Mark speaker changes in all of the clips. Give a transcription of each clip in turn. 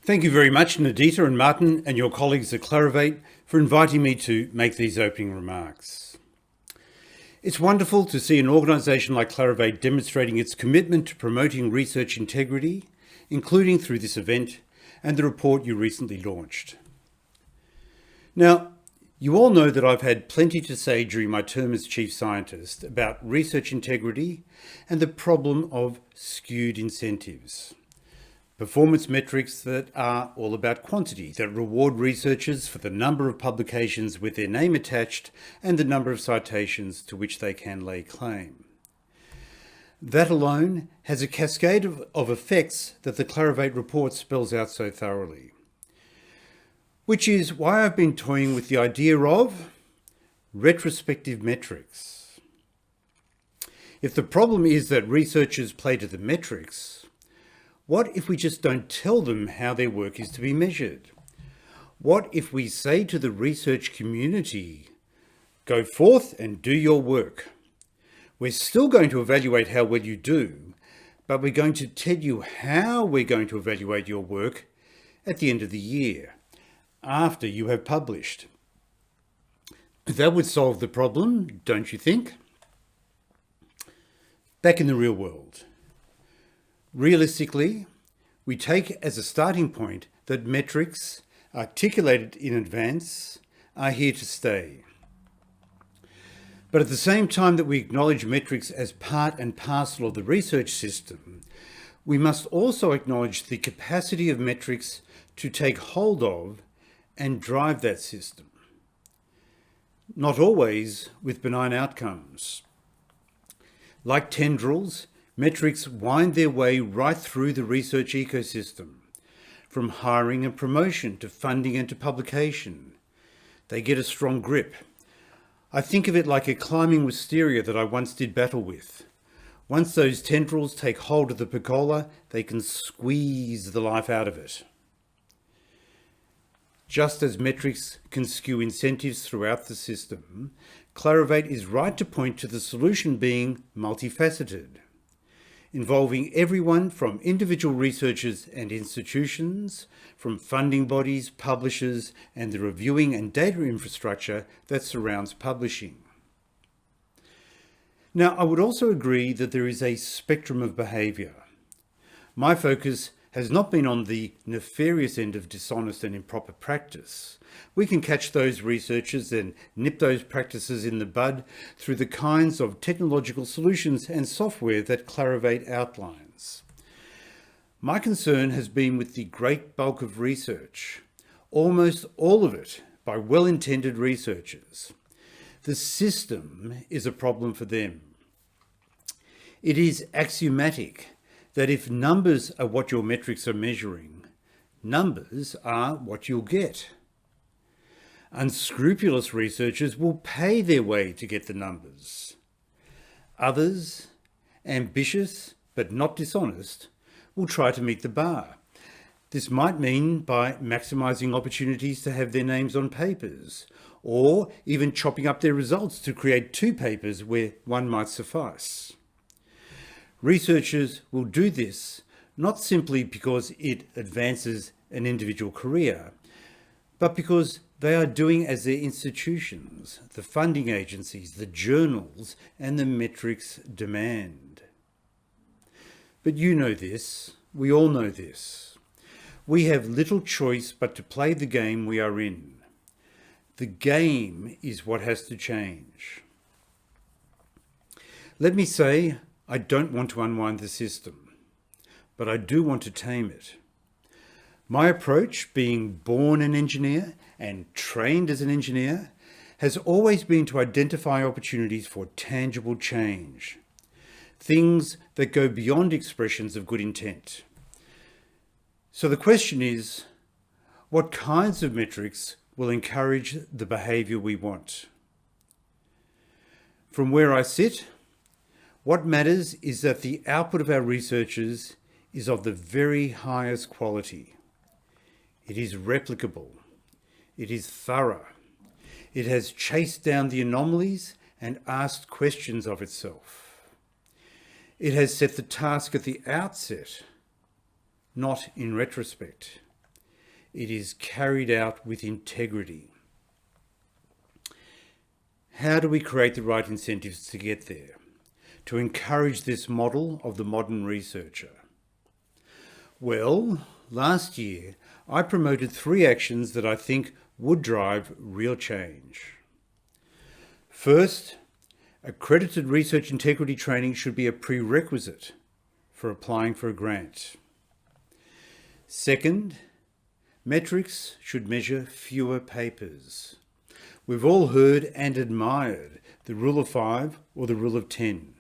Speaker 1: Thank you very much, Nadita and Martin and your colleagues at Clarivate for inviting me to make these opening remarks. It's wonderful to see an organisation like Clarivate demonstrating its commitment to promoting research integrity, including through this event and the report you recently launched. Now, you all know that I've had plenty to say during my term as Chief Scientist about research integrity and the problem of skewed incentives. Performance metrics that are all about quantity, that reward researchers for the number of publications with their name attached and the number of citations to which they can lay claim. That alone has a cascade of effects that the Clarivate report spells out so thoroughly. Which is why I've been toying with the idea of retrospective metrics. If the problem is that researchers play to the metrics, what if we just don't tell them how their work is to be measured? What if we say to the research community, go forth and do your work? We're still going to evaluate how well you do, but we're going to tell you how we're going to evaluate your work at the end of the year, after you have published. That would solve the problem, don't you think? Back in the real world. Realistically, we take as a starting point that metrics articulated in advance are here to stay. But at the same time that we acknowledge metrics as part and parcel of the research system, we must also acknowledge the capacity of metrics to take hold of and drive that system. Not always with benign outcomes. Like tendrils, metrics wind their way right through the research ecosystem, from hiring and promotion to funding and to publication. They get a strong grip. I think of it like a climbing wisteria that I once did battle with. Once those tendrils take hold of the pergola, they can squeeze the life out of it. Just as metrics can skew incentives throughout the system, Clarivate is right to point to the solution being multifaceted, involving everyone from individual researchers and institutions, from funding bodies, publishers, and the reviewing and data infrastructure that surrounds publishing. Now, I would also agree that there is a spectrum of behaviour. My focus has not been on the nefarious end of dishonest and improper practice. We can catch those researchers and nip those practices in the bud through the kinds of technological solutions and software that Clarivate outlines. My concern has been with the great bulk of research, almost all of it by well-intended researchers. The system is a problem for them. It is axiomatic that if numbers are what your metrics are measuring, numbers are what you'll get. Unscrupulous researchers will pay their way to get the numbers. Others, ambitious but not dishonest, will try to meet the bar. This might mean by maximising opportunities to have their names on papers, or even chopping up their results to create two papers where one might suffice. Researchers will do this not simply because it advances an individual career, but because they are doing as their institutions, the funding agencies, the journals, and the metrics demand. But you know this, we all know this. We have little choice but to play the game we are in. The game is what has to change. Let me say, I don't want to unwind the system, but I do want to tame it. My approach, being born an engineer and trained as an engineer, has always been to identify opportunities for tangible change, things that go beyond expressions of good intent. So the question is, what kinds of metrics will encourage the behaviour we want? From where I sit, what matters is that the output of our researchers is of the very highest quality. It is replicable. It is thorough. It has chased down the anomalies and asked questions of itself. It has set the task at the outset, not in retrospect. it is carried out with integrity. How do we create the right incentives to get there, to encourage this model of the modern researcher? Well, last year I promoted 3 actions that I think would drive real change. First, accredited research integrity training should be a prerequisite for applying for a grant. Second, metrics should measure fewer papers. We've all heard and admired the rule of 5 or the rule of 10.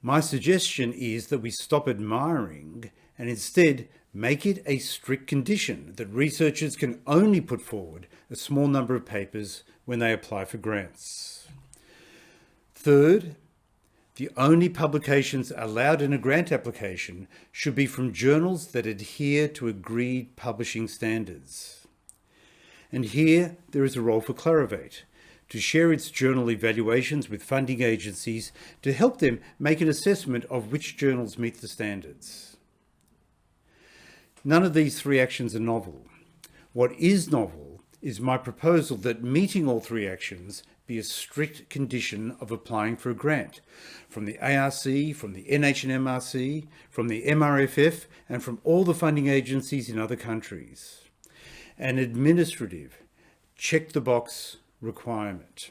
Speaker 1: My suggestion is that we stop admiring and instead make it a strict condition that researchers can only put forward a small number of papers when they apply for grants. Third, the only publications allowed in a grant application should be from journals that adhere to agreed publishing standards. And here there is a role for Clarivate to share its journal evaluations with funding agencies to help them make an assessment of which journals meet the standards. None of these 3 actions are novel. What is novel is my proposal that meeting all 3 actions be a strict condition of applying for a grant from the ARC, from the NHMRC, from the MRFF, and from all the funding agencies in other countries. An administrative, check-the-box requirement.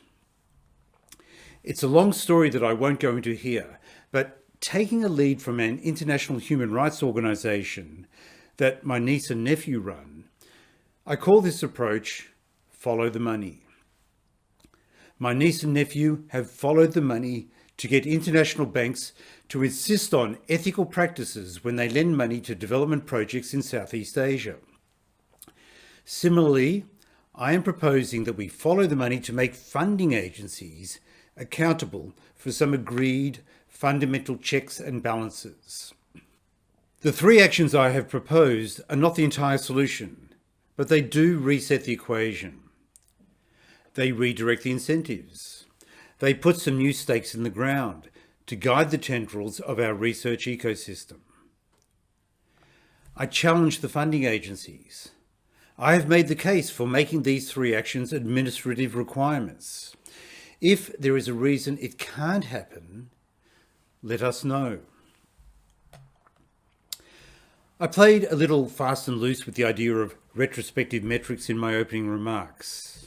Speaker 1: It's a long story that I won't go into here, but taking a lead from an international human rights organisation that my niece and nephew run, I call this approach follow the money. My niece and nephew have followed the money to get international banks to insist on ethical practices when they lend money to development projects in Southeast Asia. Similarly, I am proposing that we follow the money to make funding agencies accountable for some agreed fundamental checks and balances. The 3 actions I have proposed are not the entire solution, but they do reset the equation. They redirect the incentives. They put some new stakes in the ground to guide the tendrils of our research ecosystem. I challenge the funding agencies. I have made the case for making these 3 actions administrative requirements. If there is a reason it can't happen, let us know. I played a little fast and loose with the idea of retrospective metrics in my opening remarks.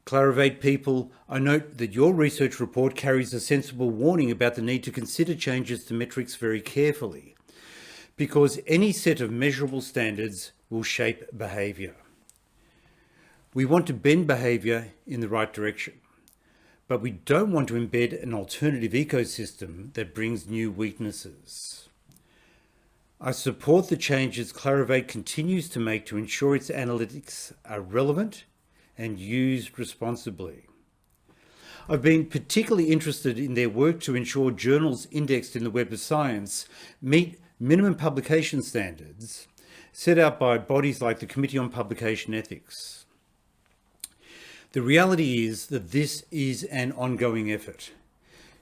Speaker 1: Clarivate people, I note that your research report carries a sensible warning about the need to consider changes to metrics very carefully, because any set of measurable standards will shape behaviour. We want to bend behaviour in the right direction, but we don't want to embed an alternative ecosystem that brings new weaknesses. I support the changes Clarivate continues to make to ensure its analytics are relevant and used responsibly. I've been particularly interested in their work to ensure journals indexed in the Web of Science meet minimum publication standards set out by bodies like the Committee on Publication Ethics. The reality is that this is an ongoing effort.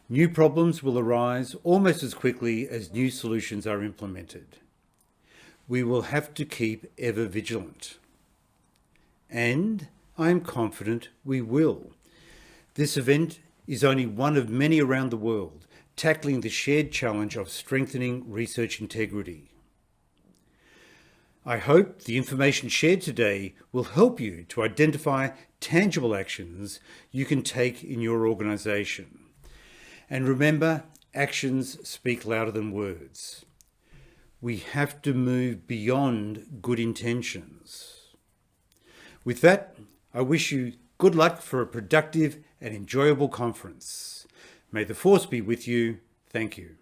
Speaker 1: New problems will arise almost as quickly as new solutions are implemented. We will have to keep ever vigilant. And I am confident we will. This event is only one of many around the world, tackling the shared challenge of strengthening research integrity. I hope the information shared today will help you to identify tangible actions you can take in your organisation. And remember, actions speak louder than words. We have to move beyond good intentions. With that, I wish you good luck for a productive and enjoyable conference. May the force be with you. Thank you.